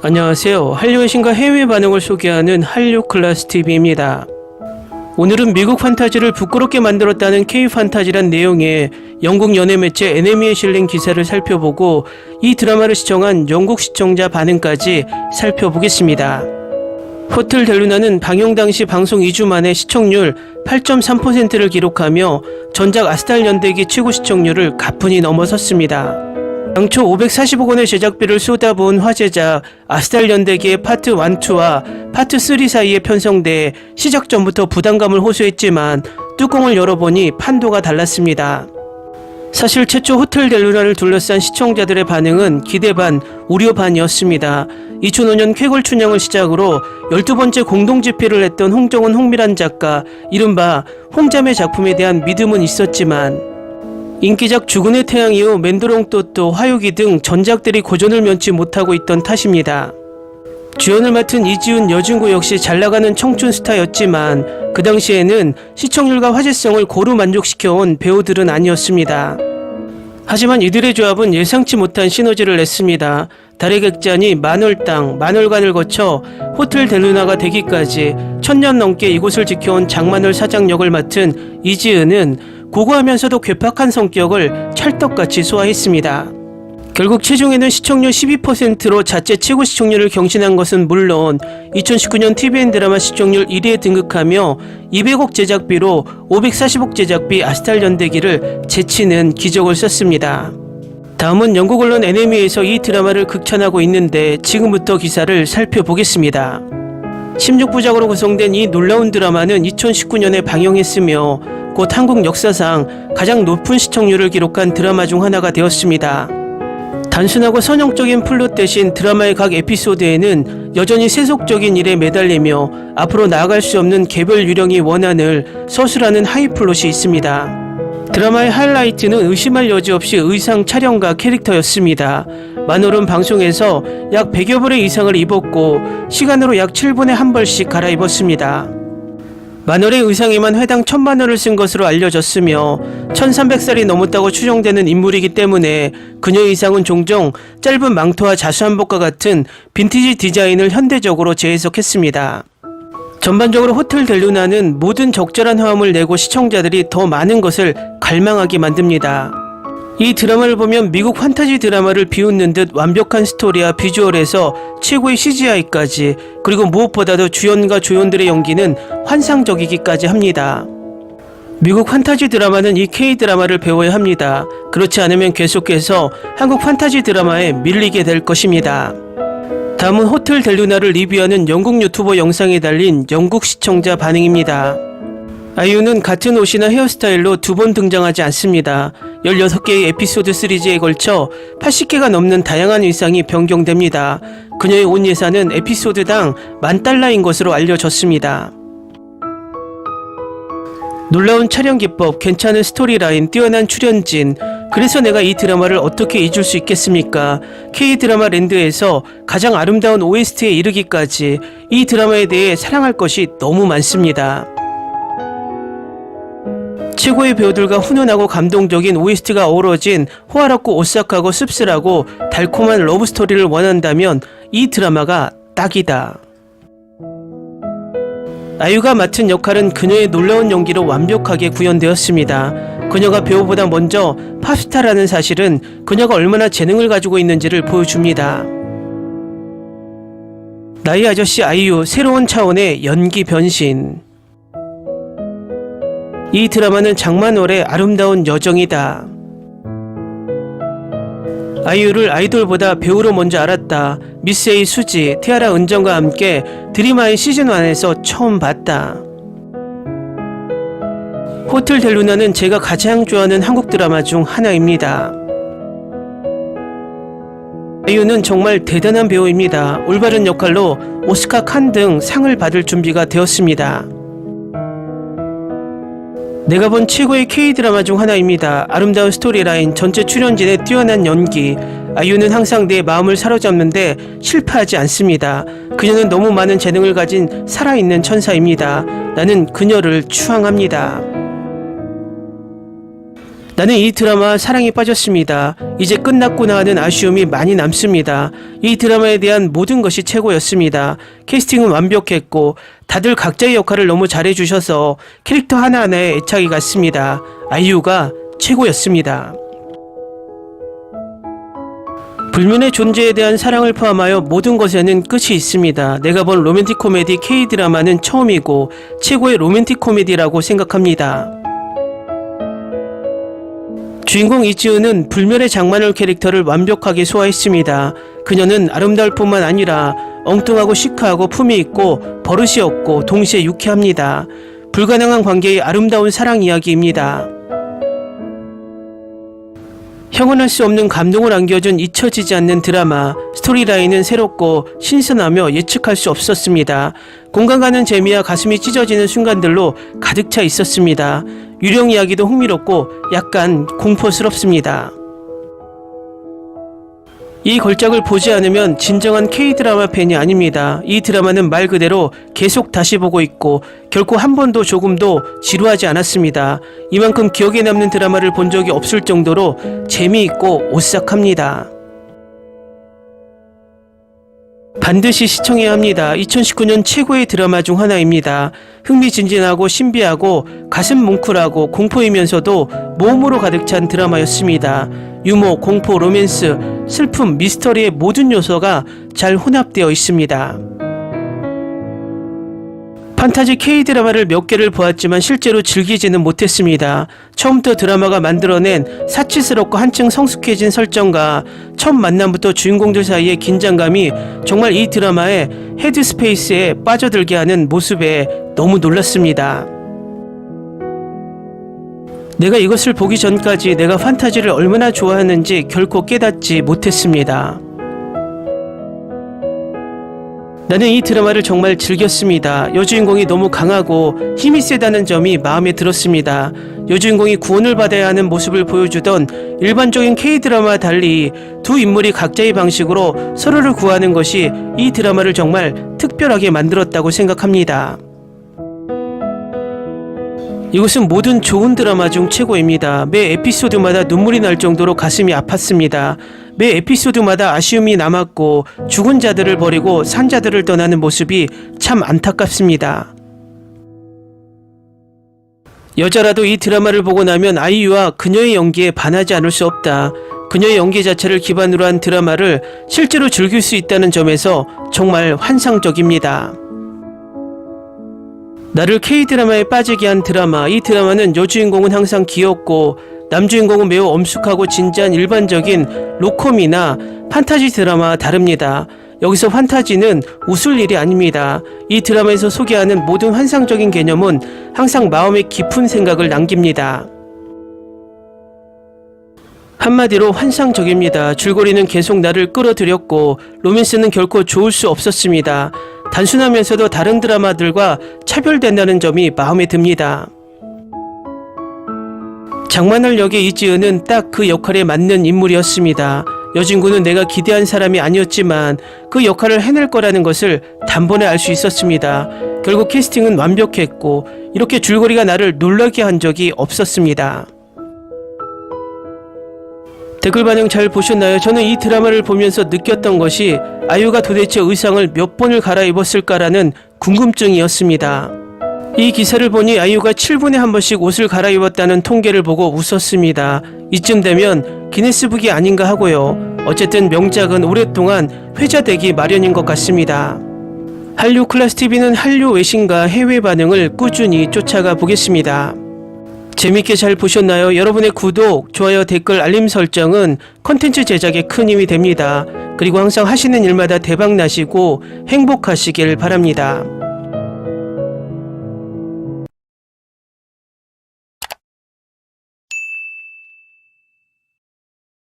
안녕하세요. 한류의 신과 해외 반응을 소개하는 한류클래스TV입니다. 오늘은 미국 판타지를 부끄럽게 만들었다는 K-판타지란 내용의 영국 연예 매체 NME에 실린 기사를 살펴보고 이 드라마를 시청한 영국 시청자 반응까지 살펴보겠습니다. 호텔 델루나는 방영 당시 방송 2주 만에 시청률 8.3%를 기록하며 전작 아스달 연대기 최고 시청률을 가뿐히 넘어섰습니다. 당초 540억 원의 제작비를 쏟아부은 화제작 아스달 연대기의 파트 1, 2와 파트 3 사이에 편성돼 시작 전부터 부담감을 호소했지만 뚜껑을 열어보니 판도가 달랐습니다. 사실 최초 호텔 델루나를 둘러싼 시청자들의 반응은 기대 반, 우려 반이었습니다. 2005년 쾌걸 춘향을 시작으로 12번째 공동집필을 했던 홍정은 홍미란 작가, 이른바 홍자매 작품에 대한 믿음은 있었지만 인기작 죽은의 태양 이후 맨드롱 또또, 화요기 등 전작들이 고전을 면치 못하고 있던 탓입니다. 주연을 맡은 이지훈, 여진구 역시 잘나가는 청춘 스타였지만 그 당시에는 시청률과 화제성을 고루 만족시켜온 배우들은 아니었습니다. 하지만 이들의 조합은 예상치 못한 시너지를 냈습니다. 달의 객잔이 만월당, 만월간을 거쳐 호텔 델루나가 되기까지 1000년 넘게 이곳을 지켜온 장만월 사장 역을 맡은 이지은은 고고하면서도 괴팍한 성격을 찰떡같이 소화했습니다. 결국 최종에는 시청률 12%로 자체 최고 시청률을 경신한 것은 물론 2019년 TVN 드라마 시청률 1위에 등극하며 200억 제작비로 540억 제작비 아스달 연대기를 제치는 기적을 썼습니다. 다음은 영국 언론 NME에서 이 드라마를 극찬하고 있는데 지금부터 기사를 살펴보겠습니다. 16부작으로 구성된 이 놀라운 드라마는 2019년에 방영했으며 곧 한국 역사상 가장 높은 시청률을 기록한 드라마 중 하나가 되었습니다. 단순하고 선형적인 플롯 대신 드라마의 각 에피소드에는 여전히 세속적인 일에 매달리며 앞으로 나아갈 수 없는 개별 유령이 원한을 서술하는 하이플롯이 있습니다. 드라마의 하이라이트는 의심할 여지 없이 의상 촬영과 캐릭터였습니다. 만월은 방송에서 약 100여 벌의 의상을 입었고 시간으로 약 7분에 한 벌씩 갈아입었습니다. 만월의 의상에만 회당 1000만 원을 쓴 것으로 알려졌으며 1300살이 넘었다고 추정되는 인물이기 때문에 그녀의 의상은 종종 짧은 망토와 자수한복과 같은 빈티지 디자인을 현대적으로 재해석했습니다. 전반적으로 호텔 델루나는 모든 적절한 화음을 내고 시청자들이 더 많은 것을 갈망하게 만듭니다. 이 드라마를 보면 미국 판타지 드라마를 비웃는 듯 완벽한 스토리와 비주얼에서 최고의 CGI까지, 그리고 무엇보다도 주연과 조연들의 연기는 환상적이기까지 합니다. 미국 판타지 드라마는 이 K-드라마를 배워야 합니다. 그렇지 않으면 계속해서 한국 판타지 드라마에 밀리게 될 것입니다. 다음은 호텔 델루나를 리뷰하는 영국 유튜버 영상에 달린 영국 시청자 반응입니다. 아이유는 같은 옷이나 헤어스타일로 2번 등장하지 않습니다. 16개의 에피소드 시리즈에 걸쳐 80개가 넘는 다양한 의상이 변경됩니다. 그녀의 옷 예산은 에피소드당 $10,000인 것으로 알려졌습니다. 놀라운 촬영 기법, 괜찮은 스토리라인, 뛰어난 출연진, 그래서 내가 이 드라마를 어떻게 잊을 수 있겠습니까? K-드라마 랜드에서 가장 아름다운 OST에 이르기까지 이 드라마에 대해 사랑할 것이 너무 많습니다. 최고의 배우들과 훈훈하고 감동적인 OST가 어우러진 호화롭고 오싹하고 씁쓸하고 달콤한 러브스토리를 원한다면 이 드라마가 딱이다. 아이유가 맡은 역할은 그녀의 놀라운 연기로 완벽하게 구현되었습니다. 그녀가 배우보다 먼저 팝스타라는 사실은 그녀가 얼마나 재능을 가지고 있는지를 보여줍니다. 나의 아저씨 아이유, 새로운 차원의 연기 변신. 이 드라마는 장만월의 아름다운 여정이다. 아이유를 아이돌보다 배우로 먼저 알았다. 미스에이 수지, 티아라 은정과 함께 드림아이 시즌1에서 처음 봤다. 호텔 델루나는 제가 가장 좋아하는 한국 드라마 중 하나입니다. 아이유는 정말 대단한 배우입니다. 올바른 역할로 오스카, 칸 등 상을 받을 준비가 되었습니다. 내가 본 최고의 K-드라마 중 하나입니다. 아름다운 스토리라인, 전체 출연진의 뛰어난 연기. 아이유는 항상 내 마음을 사로잡는데 실패하지 않습니다. 그녀는 너무 많은 재능을 가진 살아있는 천사입니다. 나는 그녀를 추앙합니다. 나는 이 드라마 사랑에 빠졌습니다. 이제 끝났구나 하는 아쉬움이 많이 남습니다. 이 드라마에 대한 모든 것이 최고였습니다. 캐스팅은 완벽했고 다들 각자의 역할을 너무 잘해주셔서 캐릭터 하나하나에 애착이 갔습니다. 아이유가 최고였습니다. 불면의 존재에 대한 사랑을 포함하여 모든 것에는 끝이 있습니다. 내가 본 로맨틱 코미디 K-드라마는 처음이고 최고의 로맨틱 코미디라고 생각합니다. 주인공 이지은은 불멸의 장만월 캐릭터를 완벽하게 소화했습니다. 그녀는 아름다울 뿐만 아니라 엉뚱하고 시크하고 품이 있고 버릇이 없고 동시에 유쾌합니다. 불가능한 관계의 아름다운 사랑 이야기입니다. 형언할 수 없는 감동을 안겨준 잊혀지지 않는 드라마. 스토리라인은 새롭고 신선하며 예측할 수 없었습니다. 공감 가는 재미와 가슴이 찢어지는 순간들로 가득 차 있었습니다. 유령 이야기도 흥미롭고 약간 공포스럽습니다. 이 걸작을 보지 않으면 진정한 K-드라마 팬이 아닙니다. 이 드라마는 말 그대로 계속 다시 보고 있고 결코 한 번도 조금도 지루하지 않았습니다. 이만큼 기억에 남는 드라마를 본 적이 없을 정도로 재미있고 오싹합니다. 반드시 시청해야 합니다. 2019년 최고의 드라마 중 하나입니다. 흥미진진하고 신비하고 가슴 뭉클하고 공포이면서도 모험으로 가득 찬 드라마였습니다. 유머, 공포, 로맨스, 슬픔, 미스터리의 모든 요소가 잘 혼합되어 있습니다. 판타지 K-드라마를 몇 개를 보았지만 실제로 즐기지는 못했습니다. 처음부터 드라마가 만들어낸 사치스럽고 한층 성숙해진 설정과 첫 만남부터 주인공들 사이의 긴장감이 정말 이 드라마의 헤드스페이스에 빠져들게 하는 모습에 너무 놀랐습니다. 내가 이것을 보기 전까지 내가 판타지를 얼마나 좋아하는지 결코 깨닫지 못했습니다. 나는 이 드라마를 정말 즐겼습니다. 여주인공이 너무 강하고 힘이 세다는 점이 마음에 들었습니다. 여주인공이 구원을 받아야 하는 모습을 보여주던 일반적인 K-드라마와 달리 두 인물이 각자의 방식으로 서로를 구하는 것이 이 드라마를 정말 특별하게 만들었다고 생각합니다. 이것은 모든 좋은 드라마 중 최고입니다. 매 에피소드마다 눈물이 날 정도로 가슴이 아팠습니다. 매 에피소드마다 아쉬움이 남았고 죽은 자들을 버리고 산 자들을 떠나는 모습이 참 안타깝습니다. 여자라도 이 드라마를 보고 나면 아이유와 그녀의 연기에 반하지 않을 수 없다. 그녀의 연기 자체를 기반으로 한 드라마를 실제로 즐길 수 있다는 점에서 정말 환상적입니다. 나를 K-드라마에 빠지게 한 드라마. 이 드라마는 여주인공은 항상 귀엽고 남주인공은 매우 엄숙하고 진지한 일반적인 로코미나 판타지 드라마와 다릅니다. 여기서 판타지는 웃을 일이 아닙니다. 이 드라마에서 소개하는 모든 환상적인 개념은 항상 마음에 깊은 생각을 남깁니다. 한마디로 환상적입니다. 줄거리는 계속 나를 끌어들였고 로맨스는 결코 좋을 수 없었습니다. 단순하면서도 다른 드라마들과 차별된다는 점이 마음에 듭니다. 장만월 역의 이지은은 딱 그 역할에 맞는 인물이었습니다. 여진구는 내가 기대한 사람이 아니었지만 그 역할을 해낼 거라는 것을 단번에 알 수 있었습니다. 결국 캐스팅은 완벽했고 이렇게 줄거리가 나를 놀라게 한 적이 없었습니다. 댓글 반응 잘 보셨나요? 저는 이 드라마를 보면서 느꼈던 것이 아이유가 도대체 의상을 몇 번을 갈아입었을까라는 궁금증이었습니다. 이 기사를 보니 아이유가 7분에 한 번씩 옷을 갈아입었다는 통계를 보고 웃었습니다. 이쯤 되면 기네스북이 아닌가 하고요. 어쨌든 명작은 오랫동안 회자되기 마련인 것 같습니다. 한류 클래스TV는 한류 외신과 해외 반응을 꾸준히 쫓아가 보겠습니다. 재밌게 잘 보셨나요? 여러분의 구독, 좋아요, 댓글, 알림 설정은 컨텐츠 제작에 큰 힘이 됩니다. 그리고 항상 하시는 일마다 대박 나시고 행복하시길 바랍니다.